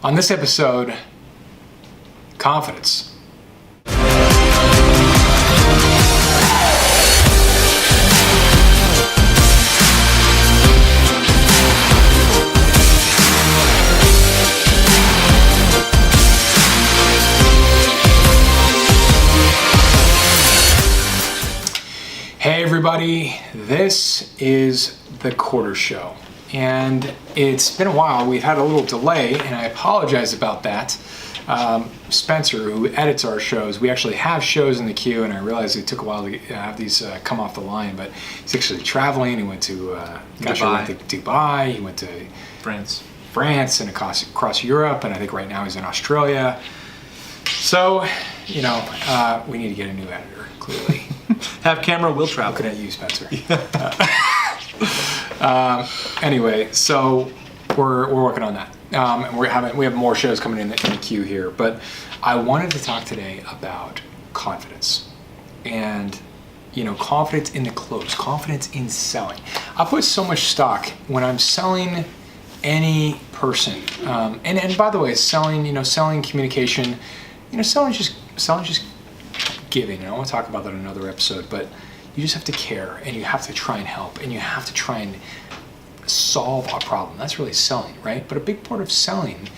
On this episode, confidence. Hey everybody, this is the Quarter Show. And it's been a while. We've had a little delay, and I apologize about that. Spencer, who edits our shows, we actually have shows in the queue, and I realized it took a while to have these come off the line, but he's actually traveling. He went to Dubai, he went to France, and across Europe, and I think right now he's in Australia. So, we need to get a new editor, clearly. Have camera, will travel. Looking at you, Spencer. Anyway, so we're working on that. And we have more shows coming in the queue here, but I wanted to talk today about confidence and confidence in the close, confidence in selling. I put so much stock when I'm selling any person, and by the way, selling communication, selling just giving. And I want to talk about that in another episode, but you just have to care, and you have to try and help, and you have to try and solve a problem. That's really selling, right? But a big part of selling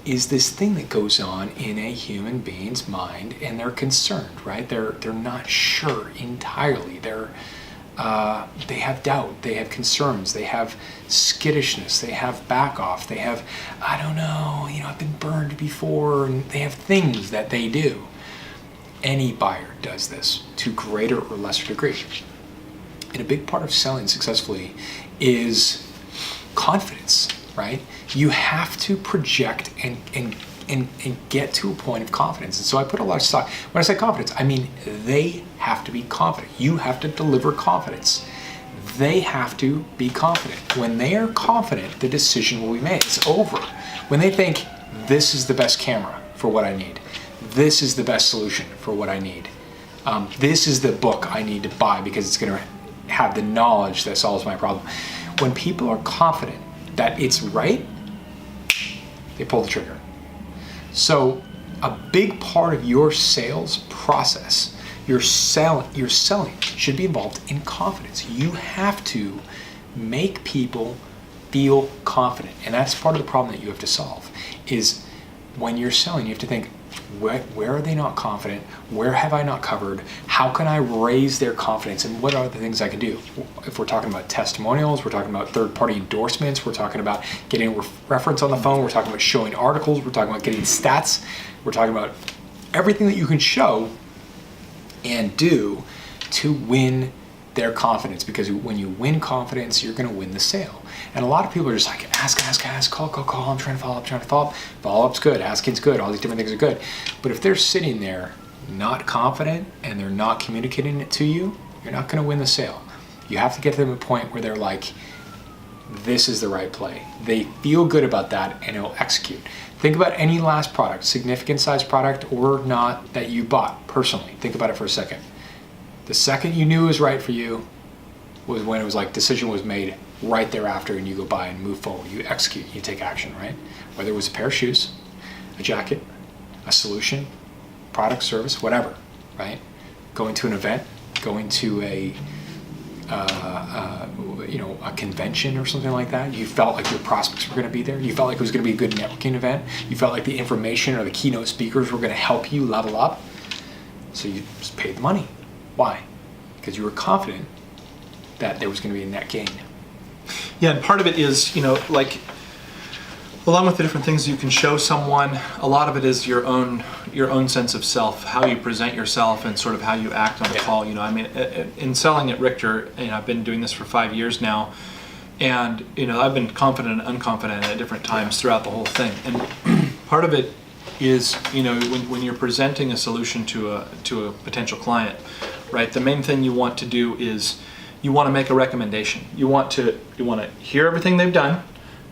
is this thing that goes on in a human being's mind, and they're concerned, right? They're not sure entirely. They have doubt, they have concerns, they have skittishness, they have back off, they have, I don't know, I've been burned before, and they have things that they do. Any buyer does this to greater or lesser degree. And a big part of selling successfully is confidence, right? You have to project and get to a point of confidence. And so I put a lot of stock. When I say confidence, I mean they have to be confident. You have to deliver confidence. They have to be confident. When they are confident, the decision will be made. It's over. When they think, this is the best camera for what I need, this is the best solution for what I need, this is the book I need to buy because it's going to have the knowledge that solves my problem. When people are confident that it's right, they pull the trigger. So a big part of your sales process, your selling should be involved in confidence. You have to make people feel confident. And that's part of the problem that you have to solve, is when you're selling, you have to think, where are they not confident? Where have I not covered? How can I raise their confidence? And what are the things I can do? If we're talking about testimonials, we're talking about third-party endorsements, we're talking about getting a reference on the phone, we're talking about showing articles, we're talking about getting stats, we're talking about everything that you can show and do to win their confidence, because when you win confidence, you're going to win the sale. And a lot of people are just like, ask, call, I'm trying to follow up. Follow-up's good, asking's good, all these different things are good. But if they're sitting there not confident and they're not communicating it to you, you're not going to win the sale. You have to get to them a point where they're like, this is the right play. They feel good about that and it'll execute. Think about any last product, significant size product or not, that you bought personally. Think about it for a second. The second you knew it was right for you was when it was like decision was made right thereafter, and you go buy and move forward. You execute, you take action, right? Whether it was a pair of shoes, a jacket, a solution, product, service, whatever, right? Going to an event, going to a convention or something like that. You felt like your prospects were going to be there. You felt like it was going to be a good networking event. You felt like the information or the keynote speakers were going to help you level up. So you just paid the money. Why? Because you were confident that there was going to be a net gain. Yeah, and part of it is, along with the different things you can show someone, a lot of it is your own sense of self, how you present yourself, and sort of how you act on a call. In selling at Richter, I've been doing this for 5 years now, and I've been confident and unconfident at different times throughout the whole thing. And part of it is, when you're presenting a solution to a potential client, right? The main thing you want to do is you want to make a recommendation. You want to hear everything they've done,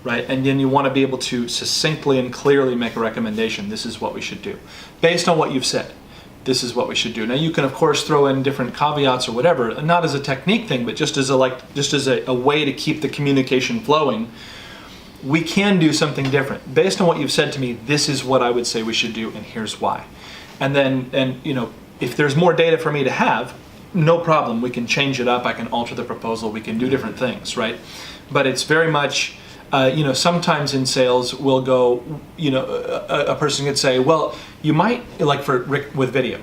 right? And then you want to be able to succinctly and clearly make a recommendation. This is what we should do. Based on what you've said, this is what we should do. Now you can of course throw in different caveats or whatever, not as a technique thing, but just as a way to keep the communication flowing. we can do something different. Based on what you've said to me, this is what I would say we should do, and here's why. And then, if there's more data for me to have, no problem. We can change it up. I can alter the proposal. We can do different things, right? But it's very much, sometimes in sales we'll go, a person could say, well, you might, like for Rick with video,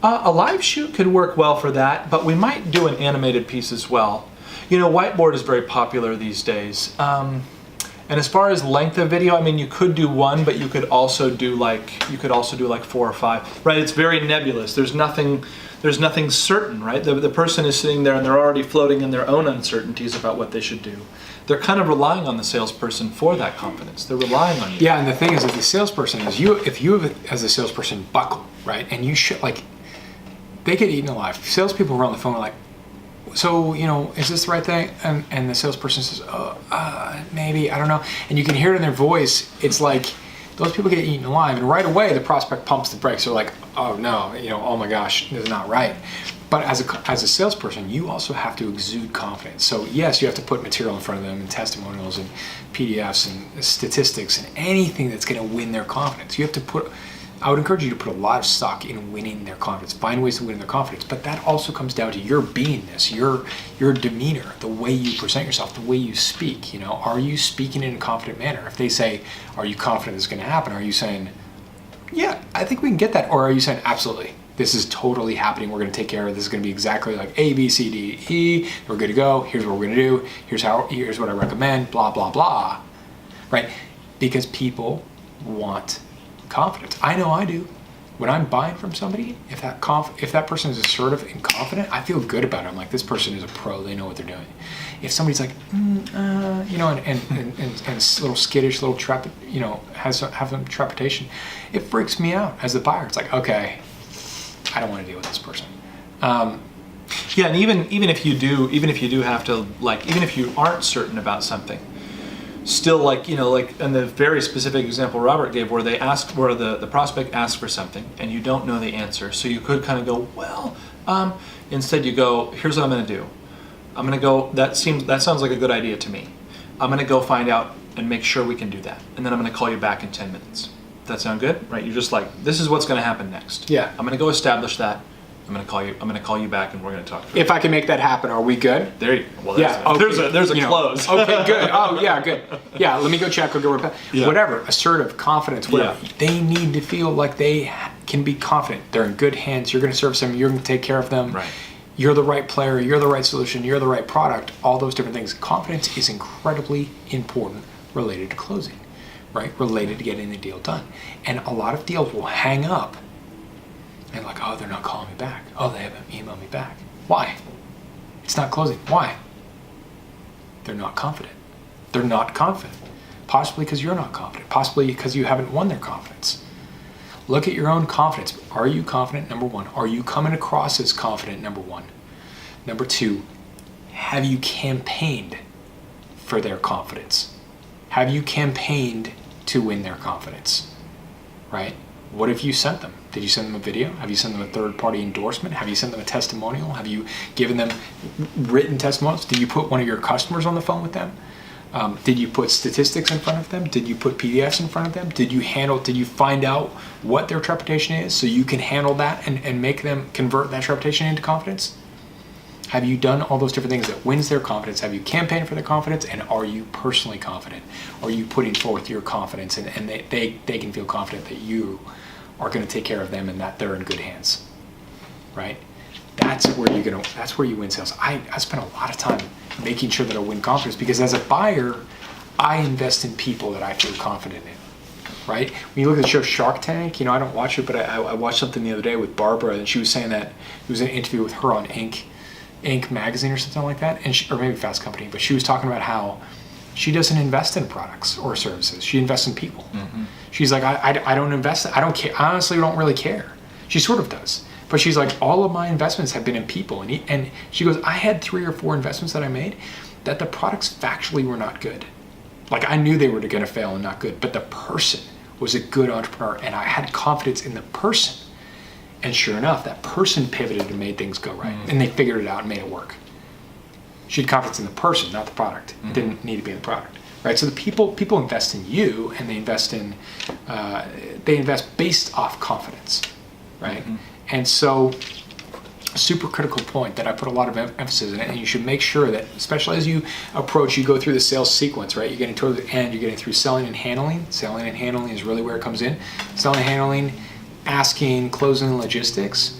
a live shoot could work well for that, but we might do an animated piece as well. Whiteboard is very popular these days. And as far as length of video, you could do one, but you could also do like 4 or 5, right? It's very nebulous. There's nothing certain, right? The person is sitting there and they're already floating in their own uncertainties about what they should do. They're kind of relying on the salesperson for that confidence. They're relying on you. Yeah, and the thing is that the salesperson is if you as a salesperson buckle, right, and you should they get eaten alive. Salespeople are on the phone like, so, is this the right thing? And the salesperson says, maybe, I don't know. And you can hear it in their voice. It's like those people get eaten alive. And right away, the prospect pumps the brakes. They're like, oh no, oh my gosh, this is not right. But as a salesperson, you also have to exude confidence. So yes, you have to put material in front of them and testimonials and PDFs and statistics and anything that's going to win their confidence. I would encourage you to put a lot of stock in winning their confidence. Find ways to win their confidence. But that also comes down to your beingness, your demeanor, the way you present yourself, the way you speak. Are you speaking in a confident manner? If they say, are you confident this is going to happen? Are you saying, yeah, I think we can get that? Or are you saying, absolutely, this is totally happening. We're going to take care of it. This is going to be exactly like A, B, C, D, E. We're good to go. Here's what we're going to do. Here's what I recommend, blah, blah, blah. Right? Because people want confidence. I know I do. When I'm buying from somebody, if that person is assertive and confident, I feel good about it. I'm like, this person is a pro. They know what they're doing. If somebody's like, and a little skittish, little have some trepidation, it freaks me out as the buyer. It's like, okay, I don't want to deal with this person. Yeah, and even if you do have to, even if you aren't certain about something, still, in the very specific example Robert gave, where the prospect asks for something and you don't know the answer, so you could kind of go, well, instead you go, here's what I'm going to do. I'm going to go, that sounds like a good idea to me. I'm going to go find out and make sure we can do that, and then I'm going to call you back in 10 minutes. Does that sound good? Right? You're just like, this is what's going to happen next. Yeah. I'm going to go establish that. I'm going to call you back, and we're going to talk. If I can make that happen, are we good? There you go. Well, yeah. Okay. There's a close. Okay, good. Oh, yeah, good. Yeah, let me go check. I'll go reply. Yeah. Whatever. Assertive, confidence, whatever. Yeah. They need to feel like they can be confident. They're in good hands. You're going to service them. You're going to take care of them. Right. You're the right player. You're the right solution. You're the right product. All those different things. Confidence is incredibly important related to closing, right? Related to getting the deal done. And a lot of deals will hang up and like, oh, they're not calling me back. Oh, they haven't emailed me back. Why? It's not closing. Why? They're not confident. They're not confident. Possibly because you're not confident. Possibly because you haven't won their confidence. Look at your own confidence. Are you confident? Number one. Are you coming across as confident? Number one. Number two, have you campaigned for their confidence? Have you campaigned to win their confidence? Right? What have you sent them? Did you send them a video? Have you sent them a third-party endorsement? Have you sent them a testimonial? Have you given them written testimonials? Did you put one of your customers on the phone with them? Did you put statistics in front of them? Did you put PDFs in front of them? Did you find out what their trepidation is so you can handle that and make them convert that trepidation into confidence? Have you done all those different things that wins their confidence? Have you campaigned for their confidence? And are you personally confident? Are you putting forth your confidence and they can feel confident that you are going to take care of them and that they're in good hands, right? That's where you win sales. I spend a lot of time making sure that I win confidence because as a buyer, I invest in people that I feel confident in, right? When you look at the show Shark Tank, I don't watch it, but I watched something the other day with Barbara, and she was saying that it was an interview with her on Inc. magazine or something like that, or maybe Fast Company, but she was talking about how she doesn't invest in products or services. She invests in people. Mm-hmm. She's like, I don't invest. I don't care. I honestly don't really care. She sort of does. But she's like, all of my investments have been in people. And she goes, I had 3 or 4 investments that I made that the products factually were not good. Like I knew they were going to fail and not good, but the person was a good entrepreneur and I had confidence in the person. And sure enough, that person pivoted and made things go right. Mm-hmm. And they figured it out and made it work. She had confidence in the person, not the product. Mm-hmm. It didn't need to be in the product, right? So the people invest in you, and they invest based off confidence, right? And so, super critical point that I put a lot of emphasis in, and you should make sure that, especially as you go through the sales sequence, right? You're getting toward the end, you're getting through selling and handling. Selling and handling is really where it comes in. Selling and handling, asking, closing, and logistics.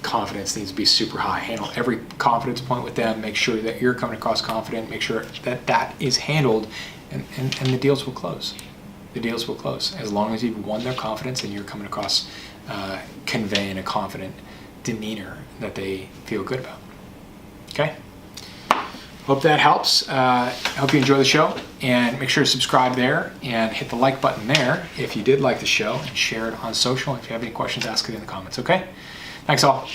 Confidence needs to be super high. Handle every confidence point with them. Make sure that you're coming across confident. Make sure that that is handled, and the deals will close. The deals will close as long as you've won their confidence and you're coming across conveying a confident demeanor that they feel good about. Okay? Hope that helps. Hope you enjoy the show, and make sure to subscribe there and hit the like button there if you did like the show, and share it on social. If you have any questions, ask it in the comments, okay? Thanks all.